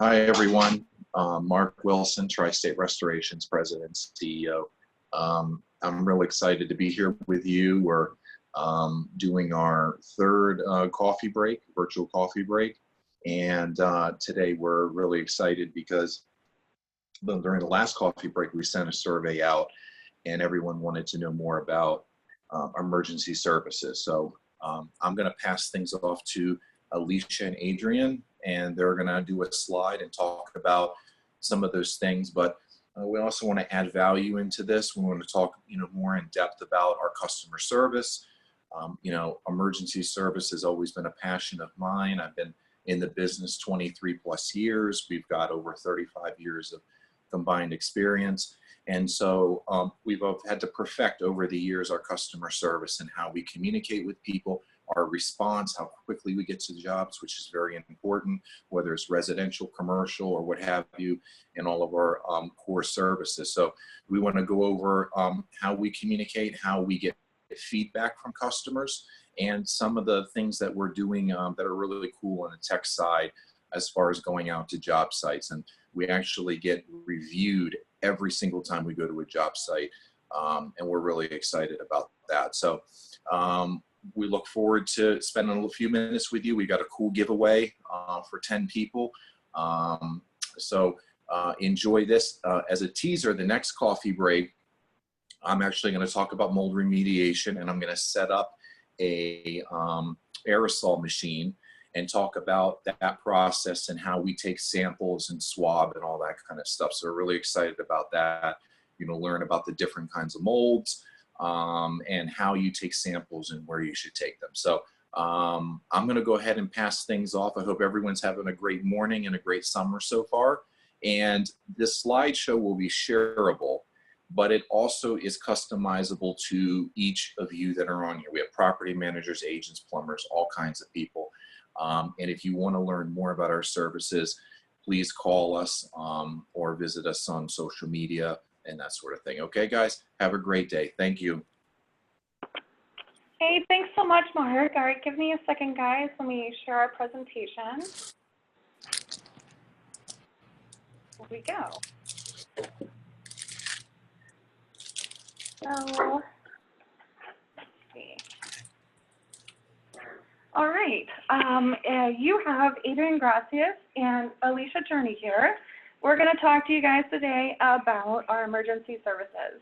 Hi, everyone. Mark Wilson, Tri-State Restorations President and CEO. I'm really excited to be here with you. We're doing our third coffee break, virtual coffee break. And today we're really excited because during the last coffee break, we sent a survey out and everyone wanted to know more about emergency services. So I'm going to pass things off to Alicia and Adrian, and they're going to do a slide and talk about some of those things. But we also want to add value into this. We want to talk, more in depth about our customer service. Emergency service has always been a passion of mine. I've been in the business 23 plus years. We've got over 35 years of combined experience. And so we've had to perfect over the years our customer service and how we communicate with people, our response, how quickly we get to the jobs, which is very important, whether it's residential, commercial, or what have you, in all of our core services. So we want to go over how we communicate, how we get feedback from customers, and some of the things that we're doing that are really cool on the tech side as far as going out to job sites. And we actually get reviewed every single time we go to a job site, and we're really excited about that. So we look forward to spending a few minutes with you. We got a cool giveaway for 10 people. So enjoy this. As a teaser, the next coffee break, I'm actually going to talk about mold remediation, and I'm going to set up a aerosol machine and talk about that process and how we take samples and swab and all that kind of stuff. So we're really excited about that. Learn about the different kinds of molds and how you take samples and where you should take them. So I'm going to go ahead and pass things off. I hope everyone's having a great morning and a great summer so far. And this slideshow will be shareable, but it also is customizable to each of you that are on here. We have property managers, agents, plumbers, all kinds of people. And if you want to learn more about our services, please call us or visit us on social media and that sort of thing. Okay, guys, have a great day. Thank you. Hey, thanks so much, Mark. All right, give me a second, guys. Let me share our presentation. Here we go. So, let's see. All right, you have Adrian Gracias and Alicia Journey here. We're going to talk to you guys today about our emergency services.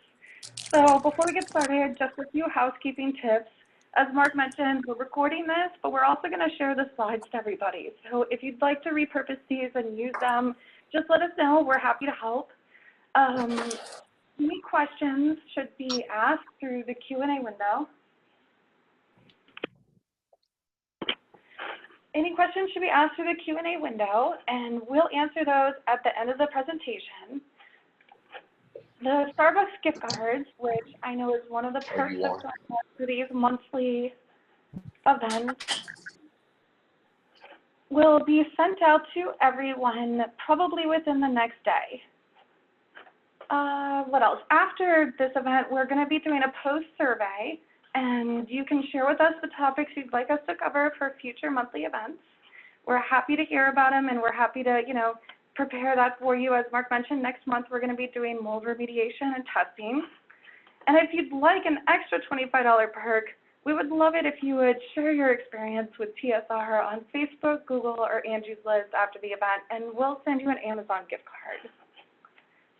So before we get started, just a few housekeeping tips. As Mark mentioned, we're recording this, but we're also going to share the slides to everybody. So if you'd like to repurpose these and use them, just let us know. We're happy to help. Any questions should be asked through the Q&A window. Any questions should be asked through the Q&A window, and we'll answer those at the end of the presentation. The Starbucks gift cards, which I know is one of the perks for these monthly events, will be sent out to everyone probably within the next day. What else? After this event, we're going to be doing a post survey, and you can share with us the topics you'd like us to cover for future monthly events. We're happy to hear about them, and we're happy to, prepare that for you. As Mark mentioned, next month we're going to be doing mold remediation and testing. And if you'd like an extra $25 perk, we would love it if you would share your experience with TSR on Facebook, Google, or Angie's List after the event, and we'll send you an Amazon gift card.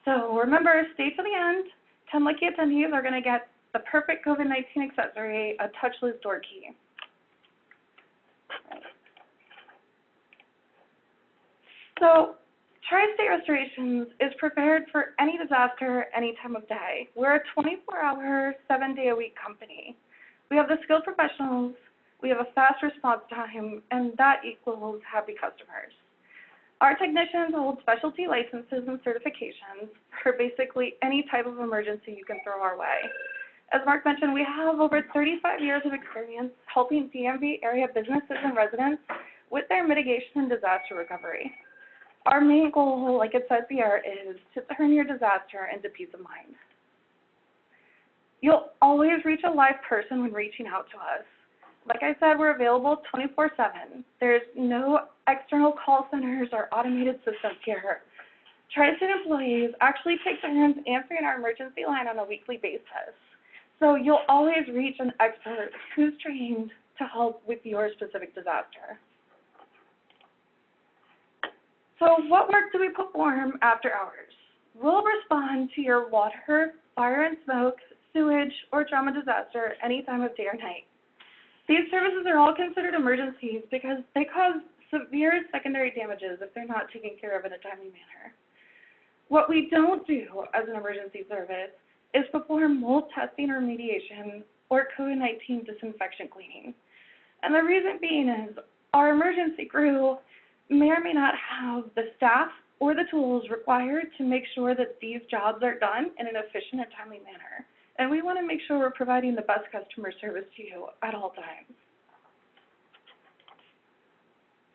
So remember, stay to the end. 10 lucky attendees are going to get the perfect COVID-19 accessory, a touchless door key. So Tri-State Restorations is prepared for any disaster, any time of day. We're a 24-hour, 7-day-a-week company. We have the skilled professionals, we have a fast response time, and that equals happy customers. Our technicians hold specialty licenses and certifications for basically any type of emergency you can throw our way. As Mark mentioned, we have over 35 years of experience helping DMV area businesses and residents with their mitigation and disaster recovery. Our main goal, like it says here, is to turn your disaster into peace of mind. You'll always reach a live person when reaching out to us. like I said, we're available 24/7. There's no external call centers or automated systems here. Tri-State employees actually take turns answering our emergency line on a weekly basis. So you'll always reach an expert who's trained to help with your specific disaster. So what work do we perform after hours? We'll respond to your water, fire and smoke, sewage, or trauma disaster any time of day or night. These services are all considered emergencies because they cause severe secondary damages if they're not taken care of in a timely manner. What we don't do as an emergency service is perform mold testing or remediation or COVID-19 disinfection cleaning. And the reason being is our emergency crew may or may not have the staff or the tools required to make sure that these jobs are done in an efficient and timely manner. And we want to make sure we're providing the best customer service to you at all times.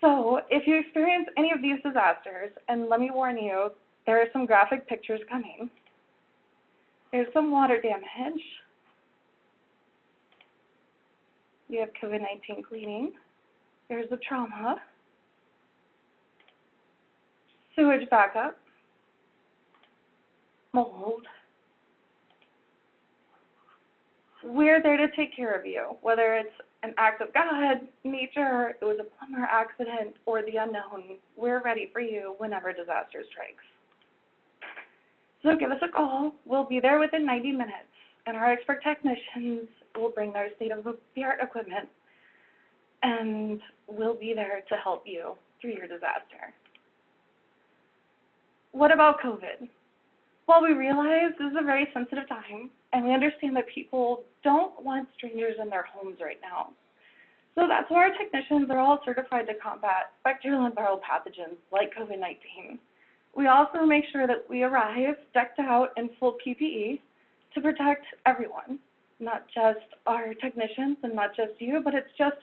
So if you experience any of these disasters, and let me warn you, there are some graphic pictures coming. There's some water damage. You have COVID-19 cleaning. There's the trauma. Sewage backup. Mold. We're there to take care of you, whether it's an act of God, nature, it was a plumber accident, or the unknown. We're ready for you whenever disaster strikes. So give us a call. We'll be there within 90 minutes, and our expert technicians will bring their state-of-the-art equipment, and we'll be there to help you through your disaster. What about COVID? While we realize this is a very sensitive time, and we understand that people don't want strangers in their homes right now. So that's why our technicians are all certified to combat bacterial and viral pathogens like COVID-19. We also make sure that we arrive decked out in full PPE to protect everyone, not just our technicians and not just you, but it's just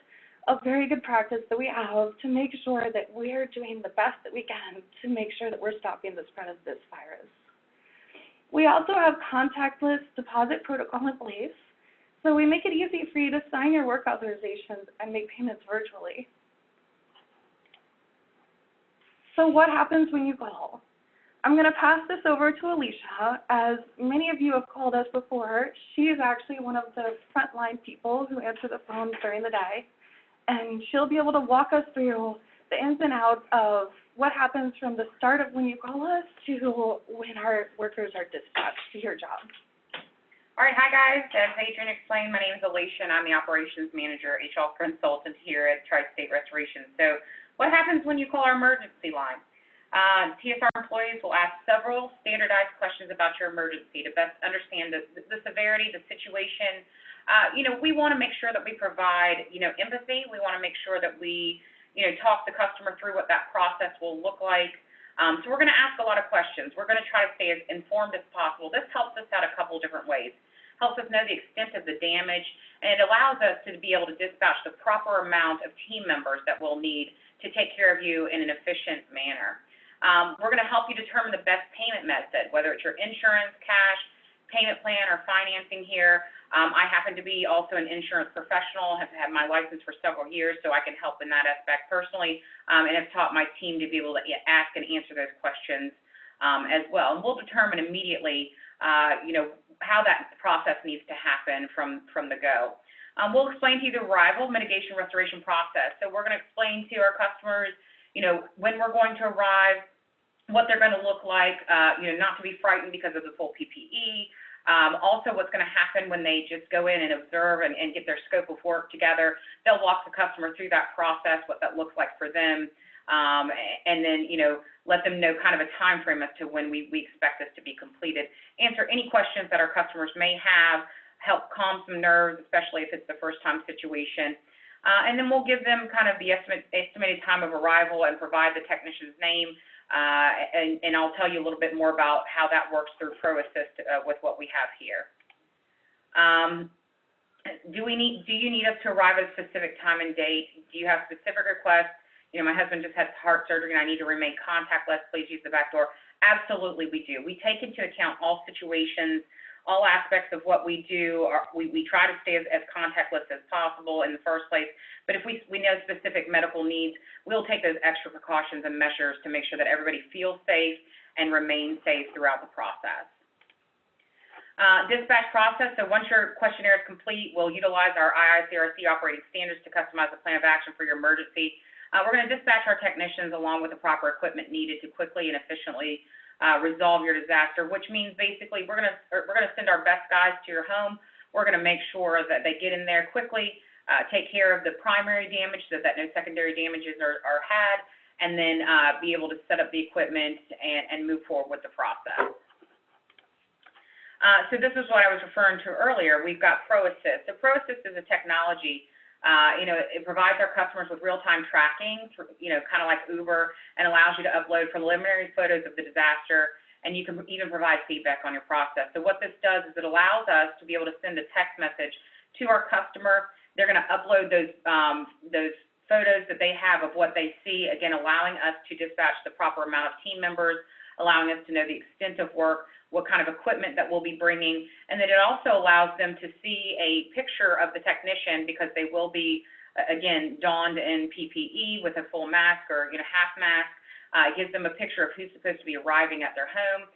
a very good practice that we have to make sure that we're doing the best that we can to make sure that we're stopping the spread of this virus. We also have contactless deposit protocol in place, so we make it easy for you to sign your work authorizations and make payments virtually. So what happens when you call? I'm going to pass this over to Alicia. As many of you have called us before, she is actually one of the frontline people who answer the phones during the day, and she'll be able to walk us through the ins and outs of what happens from the start of when you call us to when our workers are dispatched to your job. All right, hi guys. As Adrian explained, my name is Alicia, and I'm the operations manager, HR consultant here at Tri-State Restoration. So what happens when you call our emergency line? TSR employees will ask several standardized questions about your emergency to best understand the severity, the situation. We want to make sure that we provide, empathy. We want to make sure that we, talk the customer through what that process will look like. So we're going to ask a lot of questions. We're going to try to stay as informed as possible. This helps us out a couple of different ways. Helps us know the extent of the damage, and it allows us to be able to dispatch the proper amount of team members that we'll need to take care of you in an efficient manner. We're going to help you determine the best payment method, whether it's your insurance, cash, payment plan, or financing here. I happen to be also an insurance professional, have had my license for several years, so I can help in that aspect personally, and have taught my team to be able to ask and answer those questions as well. And we'll determine immediately, how that process needs to happen from the go. We'll explain to you the arrival, mitigation, restoration process. So we're going to explain to our customers, when we're going to arrive, what they're going to look like, not to be frightened because of the full PPE. Also what's going to happen when they just go in and observe and get their scope of work together. They'll walk the customer through that process, what that looks like for them, and then, let them know kind of a time frame as to when we expect this to be completed. Answer any questions that our customers may have, help calm some nerves, especially if it's the first time situation. And then we'll give them kind of the estimated time of arrival and provide the technician's name. And I'll tell you a little bit more about how that works through ProAssist with what we have here. Do you need us to arrive at a specific time and date? Do you have specific requests? My husband just had heart surgery and I need to remain contactless. Please use the back door. Absolutely, we do. We take into account all situations, all aspects of what we do, we try to stay as contactless as possible in the first place. But if we know specific medical needs, we'll take those extra precautions and measures to make sure that everybody feels safe and remains safe throughout the process. Dispatch process, so once your questionnaire is complete, we'll utilize our IICRC operating standards to customize a plan of action for your emergency. We're going to dispatch our technicians along with the proper equipment needed to quickly and efficiently resolve your disaster, which means basically we're going to send our best guys to your home. We're going to make sure that they get in there quickly, take care of the primary damage so that no secondary damages are had, and then be able to set up the equipment and move forward with the process. So this is what I was referring to earlier. We've got ProAssist. So ProAssist is a technology, it provides our customers with real-time tracking, kind of like Uber, and allows you to upload preliminary photos of the disaster, and you can even provide feedback on your process. So what this does is it allows us to be able to send a text message to our customer. They're going to upload those photos that they have of what they see, again, allowing us to dispatch the proper amount of team members, allowing us to know the extent of work, what kind of equipment that we'll be bringing, and then it also allows them to see a picture of the technician because they will be, again, donned in PPE with a full mask or half mask. It gives them a picture of who's supposed to be arriving at their home.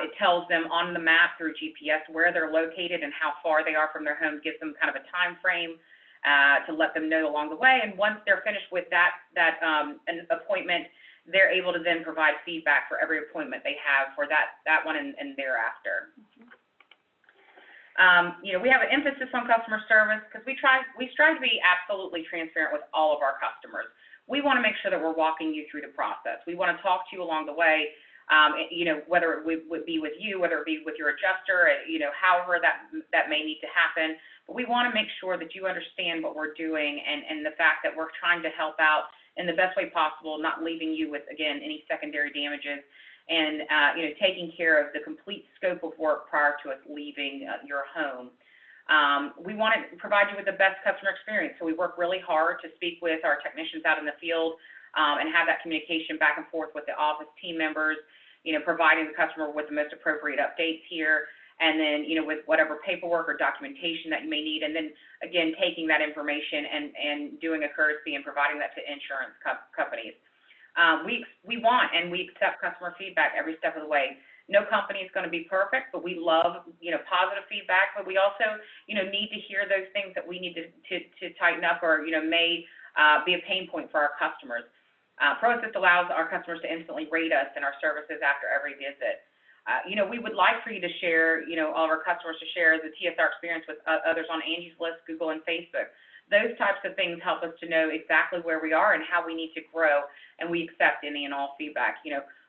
It tells them on the map through GPS where they're located and how far they are from their home, gives them kind of a time frame to let them know along the way. And once they're finished with an appointment, they're able to then provide feedback for every appointment they have for that one and thereafter. We have an emphasis on customer service because we strive to be absolutely transparent with all of our customers. We want to make sure that we're walking you through the process. We want to talk to you along the way, whether it would be with you, whether it be with your adjuster, however that may need to happen. But we want to make sure that you understand what we're doing and the fact that we're trying to help out in the best way possible, not leaving you with, again, any secondary damages, and taking care of the complete scope of work prior to us leaving your home. We want to provide you with the best customer experience, so we work really hard to speak with our technicians out in the field and have that communication back and forth with the office team members, providing the customer with the most appropriate updates here, and then, with whatever paperwork or documentation that you may need, and then, again, taking that information and doing a courtesy and providing that to insurance companies. We want and we accept customer feedback every step of the way. No company is going to be perfect, but we love, positive feedback, but we also, need to hear those things that we need to tighten up or, may be a pain point for our customers. ProAssist allows our customers to instantly rate us and our services after every visit. We would like for you to share, all of our customers to share the TSR experience with others on Angie's List, Google, and Facebook. Those types of things help us to know exactly where we are and how we need to grow, and we accept any and all feedback.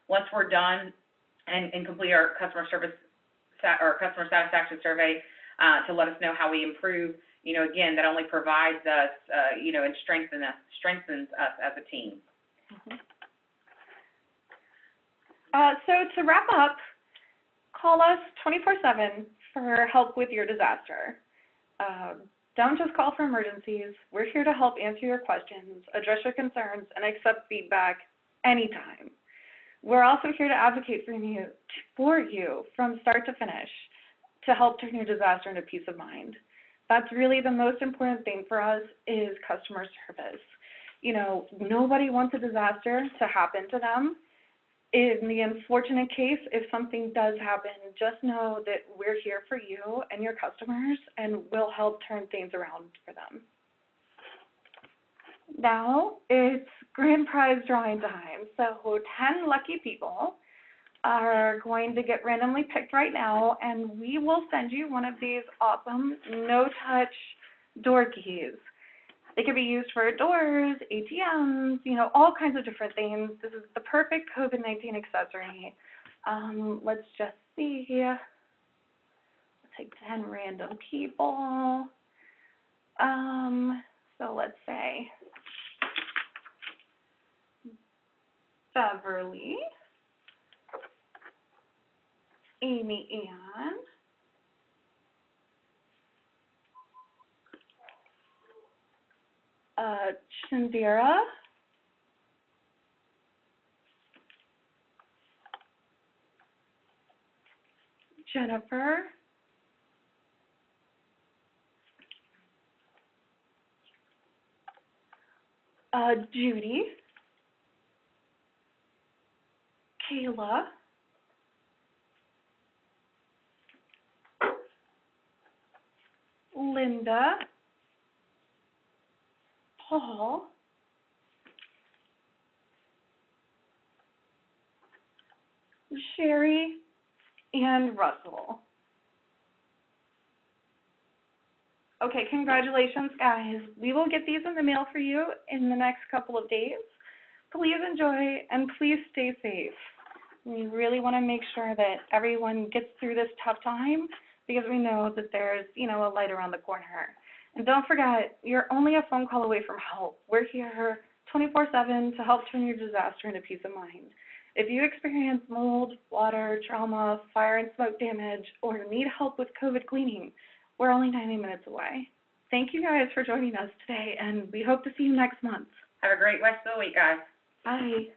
Once we're done and complete our customer satisfaction survey to let us know how we improve, again, that only provides us, and strengthens us as a team. Mm-hmm. So to wrap up, call us 24/7 for help with your disaster. Don't just call for emergencies. We're here to help answer your questions, address your concerns, and accept feedback anytime. We're also here to advocate for you from start to finish to help turn your disaster into peace of mind. That's really the most important thing for us is customer service. Nobody wants a disaster to happen to them. In the unfortunate case, if something does happen, just know that we're here for you and your customers, and we'll help turn things around for them. Now it's grand prize drawing time. So 10 lucky people are going to get randomly picked right now, and we will send you one of these awesome no-touch door keys. They can be used for doors, ATMs, all kinds of different things. This is the perfect COVID-19 accessory. Let's just see. We'll take 10 random people. So let's say Beverly, Amy Ann, Chandira, Jennifer, Judy, Kayla, Linda, Paul, Sherry, and Russell. Okay, congratulations, guys. We will get these in the mail for you in the next couple of days. Please enjoy and please stay safe. We really want to make sure that everyone gets through this tough time because we know that there's, a light around the corner. And don't forget, you're only a phone call away from help. We're here 24/7 to help turn your disaster into peace of mind. If you experience mold, water, trauma, fire and smoke damage, or need help with COVID cleaning, we're only 90 minutes away. Thank you guys for joining us today, and we hope to see you next month. Have a great rest of the week, guys. Bye.